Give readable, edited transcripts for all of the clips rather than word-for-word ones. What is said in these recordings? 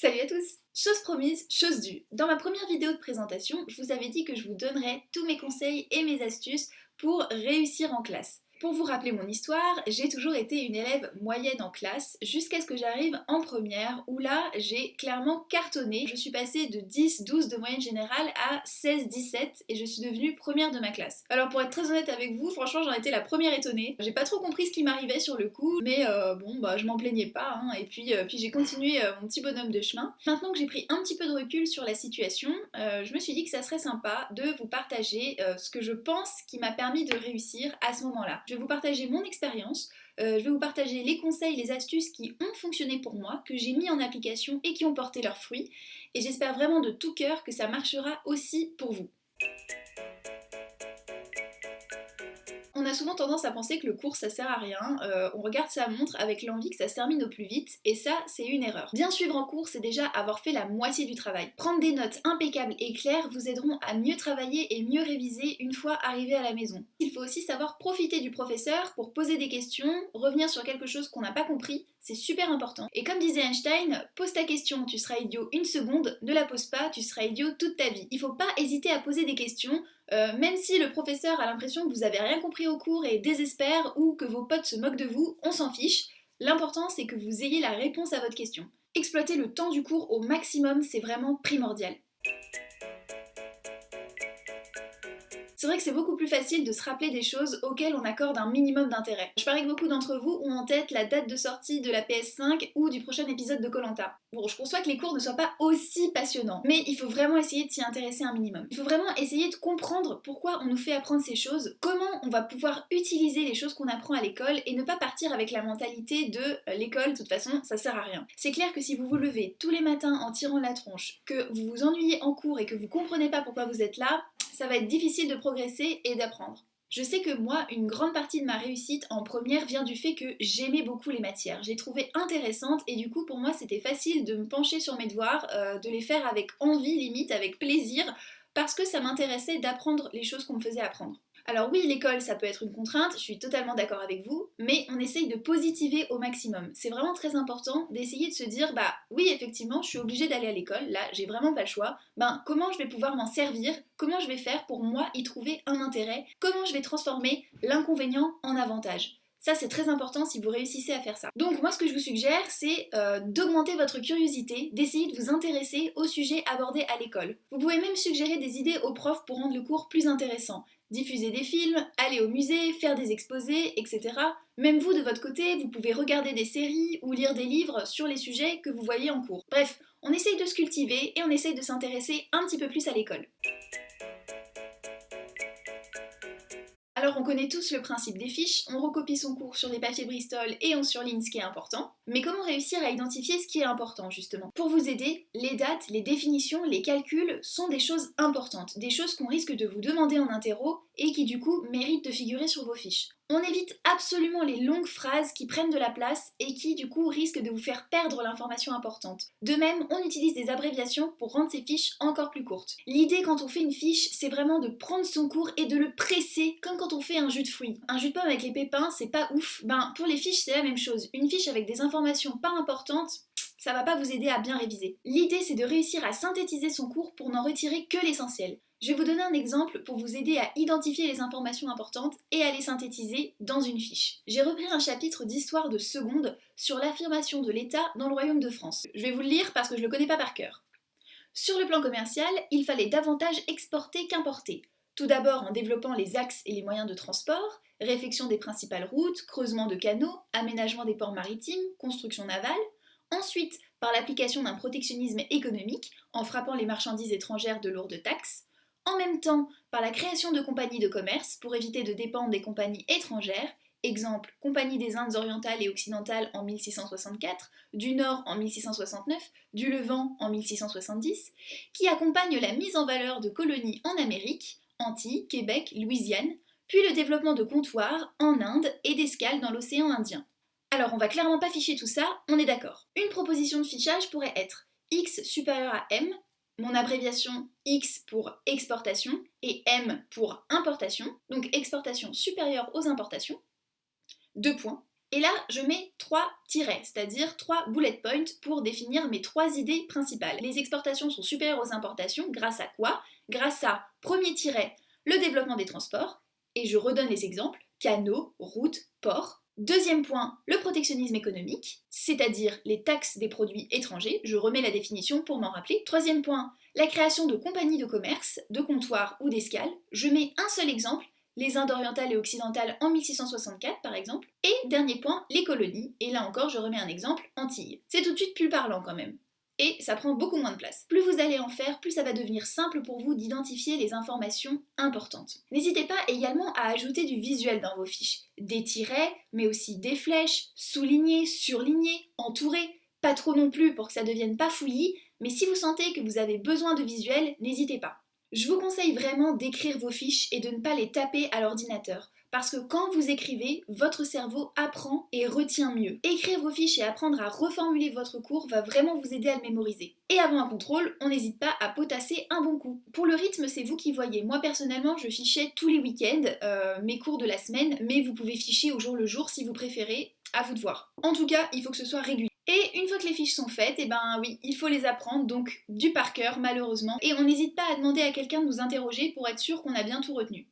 Salut à tous! Chose promise, chose due. Dans ma première vidéo de présentation, je vous avais dit que je vous donnerais tous mes conseils et mes astuces pour réussir en classe. Pour vous rappeler mon histoire, j'ai toujours été une élève moyenne en classe jusqu'à ce que j'arrive en première où là j'ai clairement cartonné. Je suis passée de 10-12 de moyenne générale à 16-17 et je suis devenue première de ma classe. Alors pour être très honnête avec vous, franchement j'en étais la première étonnée. J'ai pas trop compris ce qui m'arrivait sur le coup, mais je m'en plaignais pas hein. Et puis j'ai continué mon petit bonhomme de chemin. Maintenant que j'ai pris un petit peu de recul sur la situation, je me suis dit que ça serait sympa de vous partager ce que je pense qui m'a permis de réussir à ce moment-là. Je vais vous partager mon expérience, je vais vous partager les conseils, les astuces qui ont fonctionné pour moi, que j'ai mis en application et qui ont porté leurs fruits. Et j'espère vraiment de tout cœur que ça marchera aussi pour vous. On a souvent tendance à penser que le cours ça sert à rien, on regarde sa montre avec l'envie que ça se termine au plus vite, et ça c'est une erreur. Bien suivre en cours c'est déjà avoir fait la moitié du travail. Prendre des notes impeccables et claires vous aideront à mieux travailler et mieux réviser une fois arrivé à la maison. Il faut aussi savoir profiter du professeur pour poser des questions, revenir sur quelque chose qu'on n'a pas compris, c'est super important. Et comme disait Einstein, pose ta question, tu seras idiot une seconde, ne la pose pas, tu seras idiot toute ta vie. Il faut pas hésiter à poser des questions, même si le professeur a l'impression que vous avez rien compris au cours et désespère ou que vos potes se moquent de vous, on s'en fiche. L'important c'est que vous ayez la réponse à votre question. Exploiter le temps du cours au maximum, c'est vraiment primordial. C'est vrai que c'est beaucoup plus facile de se rappeler des choses auxquelles on accorde un minimum d'intérêt. Je parie que beaucoup d'entre vous ont en tête la date de sortie de la PS5 ou du prochain épisode de koh Lanta. Bon, je conçois que les cours ne soient pas aussi passionnants, mais il faut vraiment essayer de s'y intéresser un minimum. Il faut vraiment essayer de comprendre pourquoi on nous fait apprendre ces choses, comment on va pouvoir utiliser les choses qu'on apprend à l'école et ne pas partir avec la mentalité de l'école, de toute façon, ça sert à rien. C'est clair que si vous vous levez tous les matins en tirant la tronche, que vous vous ennuyez en cours et que vous comprenez pas pourquoi vous êtes là, ça va être difficile de progresser et d'apprendre. Je sais que moi, une grande partie de ma réussite en première vient du fait que j'aimais beaucoup les matières. Je les trouvais intéressantes et du coup pour moi c'était facile de me pencher sur mes devoirs, de les faire avec envie, limite avec plaisir, parce que ça m'intéressait d'apprendre les choses qu'on me faisait apprendre. Alors oui, l'école, ça peut être une contrainte, je suis totalement d'accord avec vous, mais on essaye de positiver au maximum. C'est vraiment très important d'essayer de se dire, bah oui, effectivement, je suis obligée d'aller à l'école, là, j'ai vraiment pas le choix, comment je vais pouvoir m'en servir, comment je vais faire pour moi y trouver un intérêt, comment je vais transformer l'inconvénient en avantage. Ça, c'est très important si vous réussissez à faire ça. Donc moi, ce que je vous suggère, c'est d'augmenter votre curiosité, d'essayer de vous intéresser aux sujets abordés à l'école. Vous pouvez même suggérer des idées aux profs pour rendre le cours plus intéressant. Diffuser des films, aller au musée, faire des exposés, etc. Même vous, de votre côté, vous pouvez regarder des séries ou lire des livres sur les sujets que vous voyez en cours. Bref, on essaye de se cultiver et on essaye de s'intéresser un petit peu plus à l'école. Alors on connaît tous le principe des fiches, on recopie son cours sur des papiers Bristol et on surligne ce qui est important. Mais comment réussir à identifier ce qui est important justement? Pour vous aider, les dates, les définitions, les calculs sont des choses importantes, des choses qu'on risque de vous demander en interro et qui du coup méritent de figurer sur vos fiches. On évite absolument les longues phrases qui prennent de la place et qui du coup risquent de vous faire perdre l'information importante. De même, on utilise des abréviations pour rendre ces fiches encore plus courtes. L'idée quand on fait une fiche, c'est vraiment de prendre son cours et de le presser comme quand on fait un jus de fruits. Un jus de pomme avec les pépins, c'est pas ouf. Pour les fiches, c'est la même chose. Une fiche avec des informations pas importantes, ça va pas vous aider à bien réviser. L'idée, c'est de réussir à synthétiser son cours pour n'en retirer que l'essentiel. Je vais vous donner un exemple pour vous aider à identifier les informations importantes et à les synthétiser dans une fiche. J'ai repris un chapitre d'histoire de seconde sur l'affirmation de l'État dans le Royaume de France. Je vais vous le lire parce que je le connais pas par cœur. Sur le plan commercial, il fallait davantage exporter qu'importer. Tout d'abord en développant les axes et les moyens de transport, réfection des principales routes, creusement de canaux, aménagement des ports maritimes, construction navale. Ensuite, par l'application d'un protectionnisme économique, en frappant les marchandises étrangères de lourdes taxes. En même temps, par la création de compagnies de commerce pour éviter de dépendre des compagnies étrangères, exemple Compagnie des Indes orientales et occidentales en 1664, du Nord en 1669, du Levant en 1670, qui accompagne la mise en valeur de colonies en Amérique, Antilles, Québec, Louisiane, puis le développement de comptoirs en Inde et d'escales dans l'océan Indien. Alors on va clairement pas ficher tout ça, on est d'accord. Une proposition de fichage pourrait être X supérieur à M, mon abréviation X pour exportation et M pour importation, donc exportation supérieure aux importations, 2 points. Et là, je mets 3 tirets, c'est-à-dire 3 bullet points pour définir mes 3 idées principales. Les exportations sont supérieures aux importations grâce à quoi? Grâce à, premier tiret, le développement des transports, et je redonne les exemples, canaux, routes, ports. Deuxième point, le protectionnisme économique, c'est-à-dire les taxes des produits étrangers, je remets la définition pour m'en rappeler. Troisième point, la création de compagnies de commerce, de comptoirs ou d'escales, je mets un seul exemple, les Indes orientales et occidentales en 1664 par exemple. Et dernier point, les colonies, et là encore je remets un exemple, Antilles. C'est tout de suite plus parlant quand même. Et ça prend beaucoup moins de place. Plus vous allez en faire, plus ça va devenir simple pour vous d'identifier les informations importantes. N'hésitez pas également à ajouter du visuel dans vos fiches. Des tirets, mais aussi des flèches, soulignées, surlignées, entourées. Pas trop non plus pour que ça devienne pas fouillis, mais si vous sentez que vous avez besoin de visuel, n'hésitez pas. Je vous conseille vraiment d'écrire vos fiches et de ne pas les taper à l'ordinateur. Parce que quand vous écrivez, votre cerveau apprend et retient mieux. Écrire vos fiches et apprendre à reformuler votre cours va vraiment vous aider à le mémoriser. Et avant un contrôle, on n'hésite pas à potasser un bon coup. Pour le rythme, c'est vous qui voyez. Moi personnellement, je fichais tous les week-ends mes cours de la semaine, mais vous pouvez ficher au jour le jour si vous préférez, à vous de voir. En tout cas, il faut que ce soit régulier. Et une fois que les fiches sont faites, et ben oui, il faut les apprendre, donc du par cœur malheureusement. Et on n'hésite pas à demander à quelqu'un de nous interroger pour être sûr qu'on a bien tout retenu.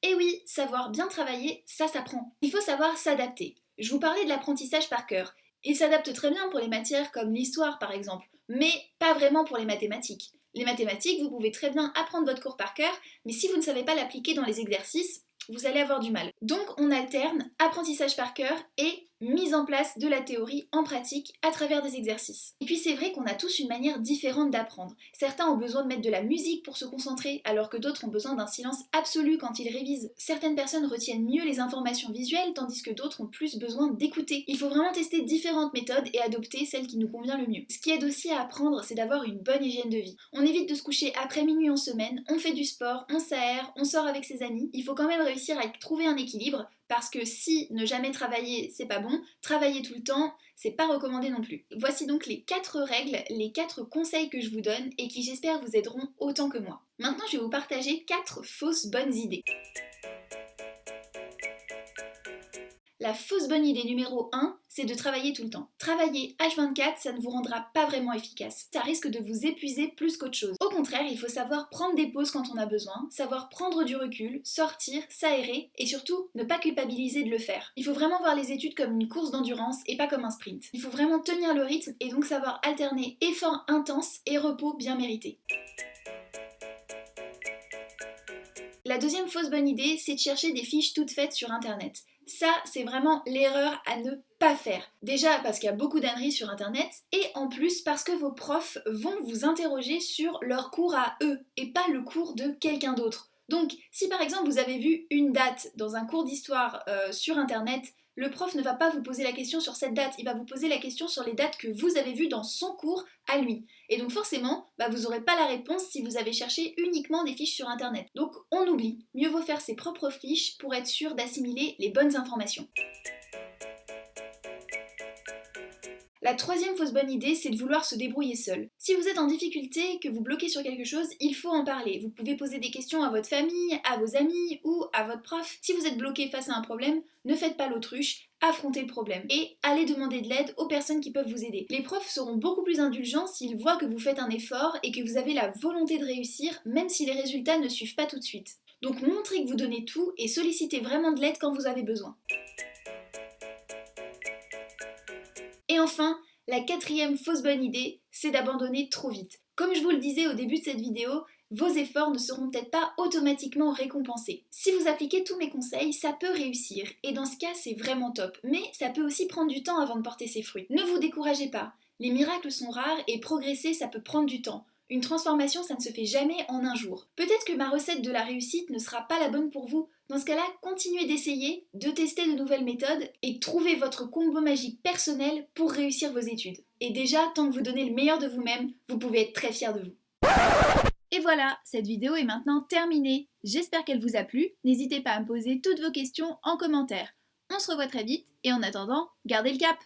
Et oui, savoir bien travailler, ça s'apprend. Il faut savoir s'adapter. Je vous parlais de l'apprentissage par cœur. Il s'adapte très bien pour les matières comme l'histoire par exemple, mais pas vraiment pour les mathématiques. Les mathématiques, vous pouvez très bien apprendre votre cours par cœur, mais si vous ne savez pas l'appliquer dans les exercices, vous allez avoir du mal. Donc on alterne apprentissage par cœur et mise en place de la théorie en pratique à travers des exercices. Et puis c'est vrai qu'on a tous une manière différente d'apprendre. Certains ont besoin de mettre de la musique pour se concentrer, alors que d'autres ont besoin d'un silence absolu quand ils révisent. Certaines personnes retiennent mieux les informations visuelles, tandis que d'autres ont plus besoin d'écouter. Il faut vraiment tester différentes méthodes et adopter celle qui nous convient le mieux. Ce qui aide aussi à apprendre, c'est d'avoir une bonne hygiène de vie. On évite de se coucher après minuit en semaine, on fait du sport, on s'aère, on sort avec ses amis. Il faut quand même réussir à trouver un équilibre, parce que si ne jamais travailler, c'est pas bon, travailler tout le temps, c'est pas recommandé non plus. Voici donc les 4 règles, les 4 conseils que je vous donne et qui j'espère vous aideront autant que moi. Maintenant, je vais vous partager 4 fausses bonnes idées. La fausse bonne idée numéro 1, c'est de travailler tout le temps. Travailler H24, ça ne vous rendra pas vraiment efficace. Ça risque de vous épuiser plus qu'autre chose. Au contraire, il faut savoir prendre des pauses quand on a besoin, savoir prendre du recul, sortir, s'aérer et surtout ne pas culpabiliser de le faire. Il faut vraiment voir les études comme une course d'endurance et pas comme un sprint. Il faut vraiment tenir le rythme et donc savoir alterner effort intense et repos bien mérité. La deuxième fausse bonne idée, c'est de chercher des fiches toutes faites sur internet. Ça, c'est vraiment l'erreur à ne pas faire. Déjà parce qu'il y a beaucoup d'âneries sur internet, et en plus parce que vos profs vont vous interroger sur leur cours à eux, et pas le cours de quelqu'un d'autre. Donc, si par exemple vous avez vu une date dans un cours d'histoire sur internet, le prof ne va pas vous poser la question sur cette date, il va vous poser la question sur les dates que vous avez vues dans son cours à lui. Et donc forcément, vous n'aurez pas la réponse si vous avez cherché uniquement des fiches sur internet. Donc on oublie, mieux vaut faire ses propres fiches pour être sûr d'assimiler les bonnes informations. La troisième fausse bonne idée, c'est de vouloir se débrouiller seul. Si vous êtes en difficulté, que vous bloquez sur quelque chose, il faut en parler. Vous pouvez poser des questions à votre famille, à vos amis ou à votre prof. Si vous êtes bloqué face à un problème, ne faites pas l'autruche, affrontez le problème et allez demander de l'aide aux personnes qui peuvent vous aider. Les profs seront beaucoup plus indulgents s'ils voient que vous faites un effort et que vous avez la volonté de réussir, même si les résultats ne suivent pas tout de suite. Donc montrez que vous donnez tout et sollicitez vraiment de l'aide quand vous avez besoin. Et enfin, la quatrième fausse bonne idée, c'est d'abandonner trop vite. Comme je vous le disais au début de cette vidéo, vos efforts ne seront peut-être pas automatiquement récompensés. Si vous appliquez tous mes conseils, ça peut réussir, et dans ce cas, c'est vraiment top. Mais ça peut aussi prendre du temps avant de porter ses fruits. Ne vous découragez pas, les miracles sont rares et progresser, ça peut prendre du temps. Une transformation, ça ne se fait jamais en un jour. Peut-être que ma recette de la réussite ne sera pas la bonne pour vous. Dans ce cas-là, continuez d'essayer, de tester de nouvelles méthodes et trouvez votre combo magique personnel pour réussir vos études. Et déjà, tant que vous donnez le meilleur de vous-même, vous pouvez être très fiers de vous. Et voilà, cette vidéo est maintenant terminée. J'espère qu'elle vous a plu. N'hésitez pas à me poser toutes vos questions en commentaire. On se revoit très vite et en attendant, gardez le cap!